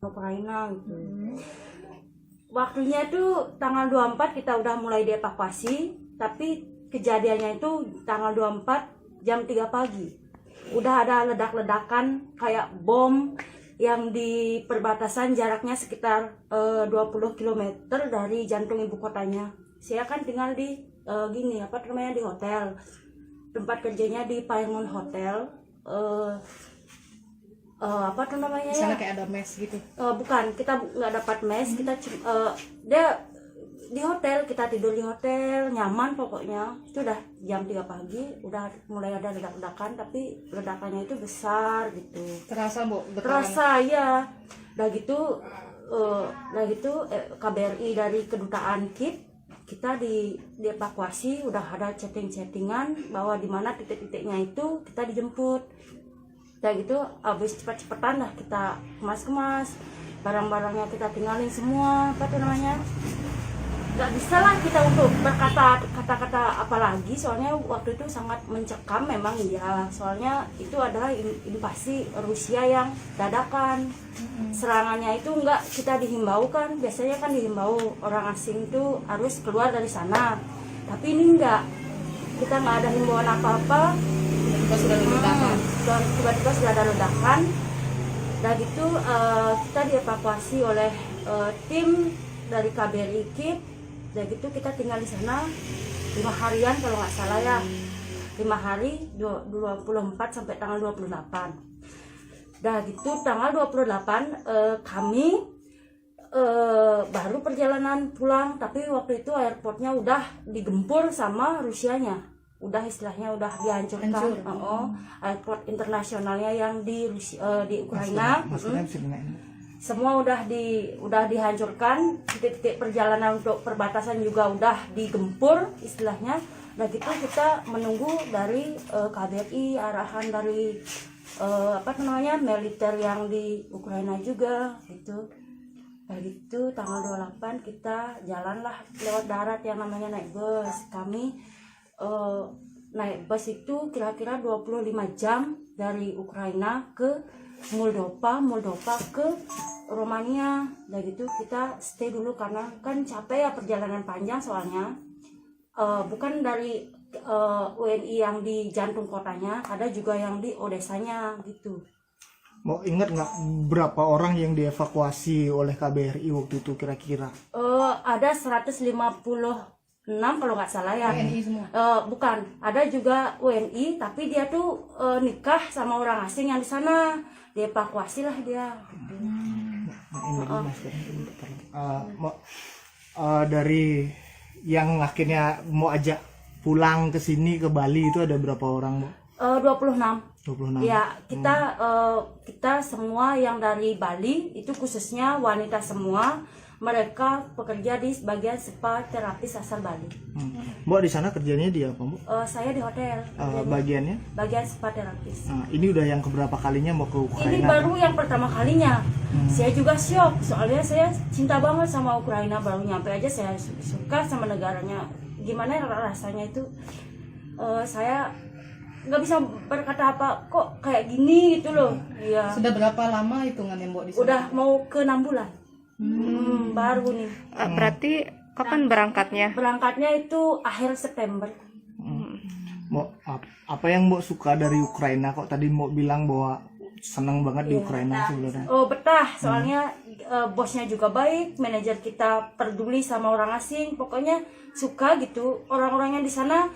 Ukraina gitu. Waktunya itu tanggal 24 kita udah mulai dievakuasi, tapi kejadiannya itu tanggal 24 jam 3 pagi. Udah ada ledak-ledakan kayak bom yang di perbatasan, jaraknya sekitar 20 km dari jantung ibu kotanya. Saya kan tinggal di di hotel. Tempat kerjanya di Payangon Hotel. Di sana kayak ada mes gitu. Bukan, kita nggak dapat mes, kita dia di hotel, kita tidur di hotel, nyaman pokoknya. Itu udah jam 3 pagi, udah mulai ada ledak-ledakan, tapi ledakannya itu besar gitu. Terasa, Bu? Terasa ya. Udah gitu KBRI dari kedutaan kita dievakuasi, udah ada chatting-chattingan bahwa di mana titik-titiknya itu kita dijemput. Udah gitu habis cepat-cepatan lah kita kemas-kemas, barang-barangnya kita tinggalin semua, nggak bisa lah kita untuk berkata kata-kata apa lagi, soalnya waktu itu sangat mencekam memang ya, soalnya itu adalah invasi Rusia yang dadakan. Serangannya itu enggak kita dihimbau kan, biasanya kan dihimbau orang asing itu harus keluar dari sana, tapi ini enggak, kita nggak ada himbauan apa-apa. Tiba-tiba sudah ada ledakan. Dan gitu kita dievakuasi oleh tim dari KBRI KIP. Dan gitu kita tinggal di sana 5 harian kalau nggak salah ya, 5 hari 24 sampai tanggal 28. Dan gitu tanggal 28 kami baru perjalanan pulang, tapi waktu itu airportnya udah digempur sama Rusianya, udah istilahnya udah dihancurkan. Airport internasionalnya yang di Ukraina, semua udah dihancurkan. Titik-titik perjalanan untuk perbatasan juga udah digempur istilahnya. Nah gitu kita menunggu dari KBRI, arahan dari militer yang di Ukraina juga gitu. Nah gitu tanggal 28 kita jalanlah lewat darat yang namanya naik bus. Kami naik bus itu kira-kira 25 jam dari Ukraina ke Moldova ke Romania. Dan gitu kita stay dulu karena kan capek ya, perjalanan panjang soalnya. Bukan dari WNI yang di jantung kotanya, ada juga yang di Odesanya gitu. Mau ingat nggak berapa orang yang dievakuasi oleh KBRI waktu itu kira-kira? Ada 156 kalau nggak salah ya. WNI semua? Bukan, ada juga WNI, tapi dia tuh nikah sama orang asing yang di sana, dievakuasi lah dia. Dari yang akhirnya mau ajak pulang ke sini ke Bali itu ada berapa orang, Bu? 26. Ya, kita semua yang dari Bali itu khususnya wanita semua, mereka pekerja di bagian spa terapis asal Bali. Mbak di sana kerjanya di apa, Bu? Saya di hotel. Bagiannya? Bagian spa terapis. Ini udah yang keberapa kalinya mau ke Ukraina? Ini baru yang pertama kalinya. Saya juga syok, soalnya saya cinta banget sama Ukraina, baru nyampe aja saya suka sama negaranya. Gimana rasanya itu? Saya nggak bisa berkata apa, kok kayak gini gitu loh. Iya. Sudah berapa lama hitungannya, Mbak, di sana? Udah mau ke 6 bulan. Baru nih. Berarti kapan berangkatnya? Berangkatnya itu akhir September. Mbak, apa yang Mbak suka dari Ukraina? Kok tadi Mbak bilang bahwa senang banget di Ukraina sebenarnya? Betah, soalnya bosnya juga baik, manajer kita peduli sama orang asing, pokoknya suka gitu. Orang-orang yang di sana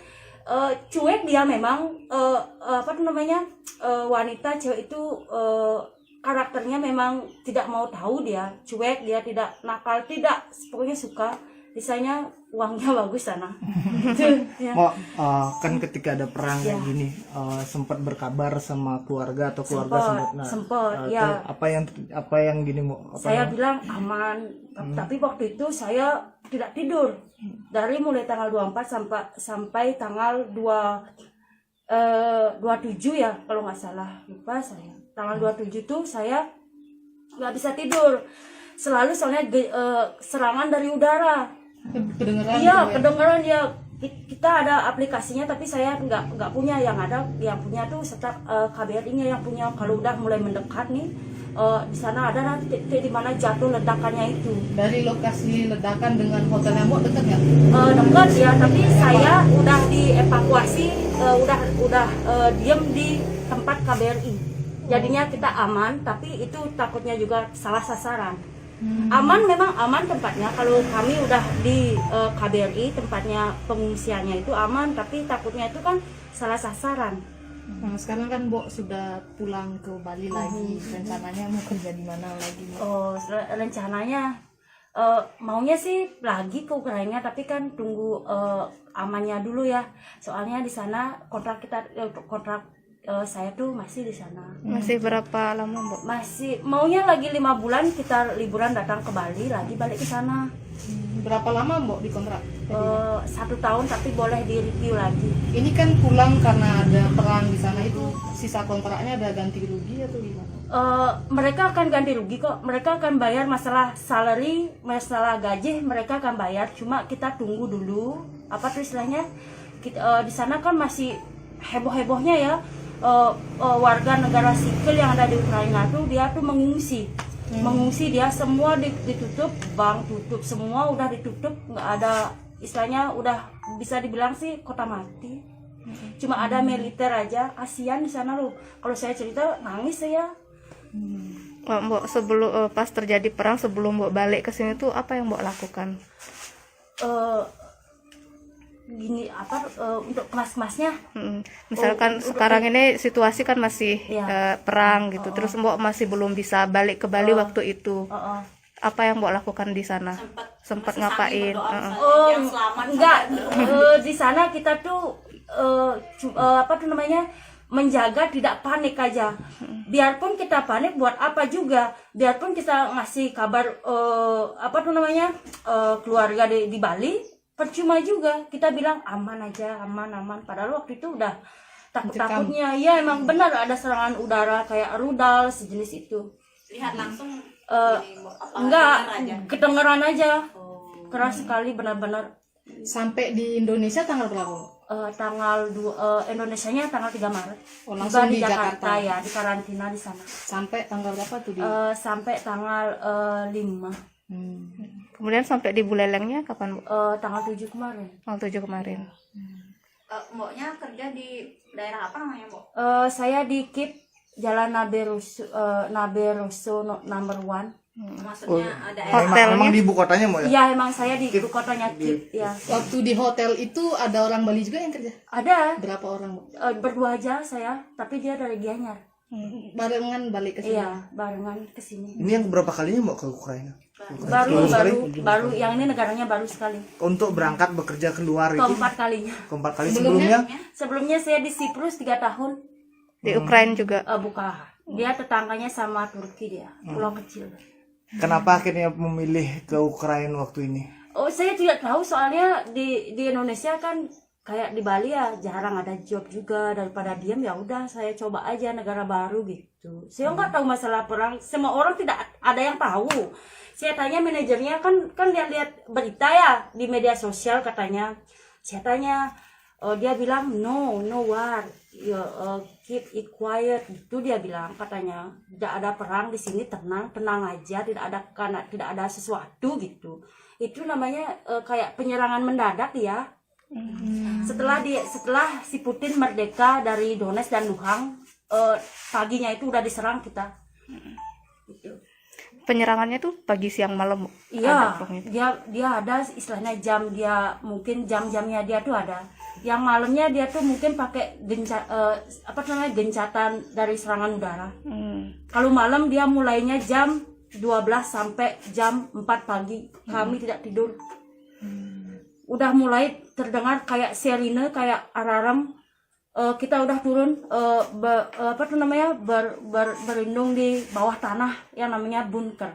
cuek dia memang, wanita cewek itu karakternya memang tidak mau tahu, dia cuek, dia tidak nakal, tidak, pokoknya suka. Misalnya uangnya bagus sana. Ya. Kan ketika ada perang kayak gini, sempat berkabar sama keluarga atau keluarga sempat ya. Apa yang gini, Mbak? Saya bilang aman, tapi waktu itu saya tidak tidur dari mulai tanggal 24 sampai tanggal 27 ya kalau nggak salah, lupa saya. Tanggal 27 tuh saya nggak bisa tidur selalu, soalnya serangan dari udara. Kedengeran? Iya, kedengeran ya. Kita ada aplikasinya, tapi saya nggak punya. Yang punya tuh KBRI-nya yang punya. Kalau udah mulai mendekat nih, di sana ada titik di mana jatuh ledakannya itu. Dari lokasi ledakan dengan hotelnya Mbok dekat nggak? Dekat ya, tapi saya udah dievakuasi, udah diem di tempat KBRI. Jadinya kita aman, tapi itu takutnya juga salah sasaran. Aman, memang aman tempatnya. Kalau kami udah di KBRI, tempatnya pengungsiannya itu aman, tapi takutnya itu kan salah sasaran. Nah, sekarang kan Mbok sudah pulang ke Bali lagi. Rencananya mau kerja di mana lagi? Rencananya maunya sih lagi ke Ukraina, tapi kan tunggu amannya dulu ya. Soalnya di sana kontrak saya tuh masih di sana. Masih berapa lama, Mbok? Masih maunya lagi 5 bulan kita liburan datang ke Bali, lagi balik ke sana. Berapa lama Mbok dikontrak? 1 tahun, tapi boleh di review lagi. Ini kan pulang karena ada perang di sana, itu sisa kontraknya ada ganti rugi atau gimana? Mereka akan ganti rugi kok. Mereka akan bayar masalah salary, masalah gaji mereka akan bayar. Cuma kita tunggu dulu. Apa tuh istilahnya? Di sana kan masih heboh-hebohnya ya. Warga negara sipil yang ada di Ukraina tuh dia tuh mengungsi. Mengungsi dia semua ditutup, bank tutup, semua udah ditutup, nggak ada, istilahnya udah bisa dibilang sih kota mati. Cuma ada militer aja. Kasihan di sana loh. Kalau saya cerita nangis saya. Mbok sebelum pas terjadi perang, sebelum Mbok balik ke sini tuh apa yang Mbok lakukan? Gini untuk kemas-kemasnya. Misalkan sekarang ini situasi kan masih perang gitu. Terus Mbok masih belum bisa balik ke Bali waktu itu. Apa yang Mbok lakukan di sana? Sempat ngapain? Enggak. Di sana kita tuh menjaga tidak panik aja. Biarpun kita panik buat apa juga. Biarpun kita ngasih kabar keluarga di Bali, percuma juga. Kita bilang aman aja, aman. Padahal waktu itu udah takut-takutnya. Ya emang benar ada serangan udara kayak rudal sejenis itu. Lihat langsung enggak, kedengeran aja. Keras sekali benar-benar. Sampai di Indonesia tanggal berapa? Indonesianya tanggal 3 Maret. Langsung Tiba di Jakarta ya, di karantina di sana. Sampai tanggal berapa tuh di? Sampai tanggal 5. Kemudian sampai di Bulelengnya kapan, Bu? Tanggal 7 kemarin. Tanggal 7 kemarin. Mboknya kerja di daerah apa namanya, Mbok? Saya di KIP Jalan Naberoso number 1. Maksudnya ada Emang di ibu kotanya Mbok ya? Iya, emang saya di ibu kotanya KIP ya. Waktu di hotel itu ada orang Bali juga yang kerja? Ada. Berapa orang, Mbok? Berdua aja saya, tapi dia dari Gianyar. Barengan balik ke sini? Iya, barengan ke sini. Ini yang berapa kalinya Mbok ke Ukraina? Baru yang ini negaranya baru sekali. Untuk berangkat bekerja keluar itu? Keempat kalinya. Keempat kali sebelumnya? Sebelumnya saya di Siprus 3 tahun. Di Ukraina juga? Bukan. Dia tetangganya sama Turki dia, pulau kecil. Kenapa akhirnya memilih ke Ukraina waktu ini? Saya tidak tahu, soalnya di Indonesia kan kayak di Bali ya jarang ada job juga. Daripada diam ya udah saya coba aja negara baru gitu. Saya nggak tahu masalah perang, semua orang tidak ada yang tahu. Saya tanya manajernya, kan lihat berita ya di media sosial katanya. Saya tanya, dia bilang no war, keep it quiet gitu dia bilang katanya. Tidak ada perang di sini, tenang aja, tidak ada sesuatu gitu. Itu namanya kayak penyerangan mendadak ya. Setelah si Putin merdeka dari Donetsk dan Luhansk, paginya itu udah diserang kita. Gitu. Penyerangannya tuh pagi, siang, malam? Iya, dia ada istilahnya jam, dia mungkin jam-jamnya dia tuh ada. Yang malamnya dia tuh mungkin pakai gencatan dari serangan udara. Kalau malam dia mulainya jam 12 sampai jam 4 pagi. Kami tidak tidur. Udah mulai terdengar kayak sirine, kayak alarm. Kita udah turun berlindung di bawah tanah yang namanya bunker.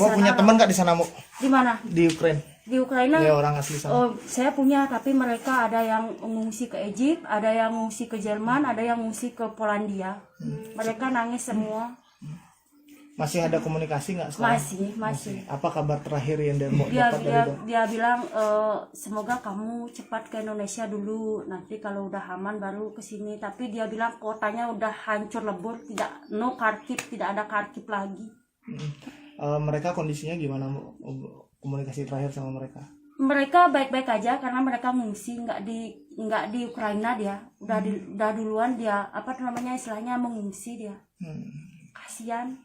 Mau punya teman nggak di sana, Mbok? Di mana? Di Ukraina. Di Ukraina? Ya, orang asli sana. Saya punya, tapi mereka ada yang mengungsi ke Egypt, ada yang mengungsi ke Jerman, ada yang mengungsi ke Polandia. Mereka nangis semua. Masih ada komunikasi nggak sekarang? Masih. Apa kabar terakhir yang Mbok Dia dapat dari Mbok? dia bilang semoga kamu cepat ke Indonesia dulu, nanti kalau udah aman baru ke sini. Tapi dia bilang kotanya udah hancur lebur, no karkip, tidak ada karkip lagi. Mereka kondisinya gimana, Mbok? Komunikasi terakhir sama mereka? Mereka baik-baik aja karena mereka ngungsi, nggak di Ukraina dia. Udah duluan dia, apa namanya istilahnya, mengungsi dia. Kasihan.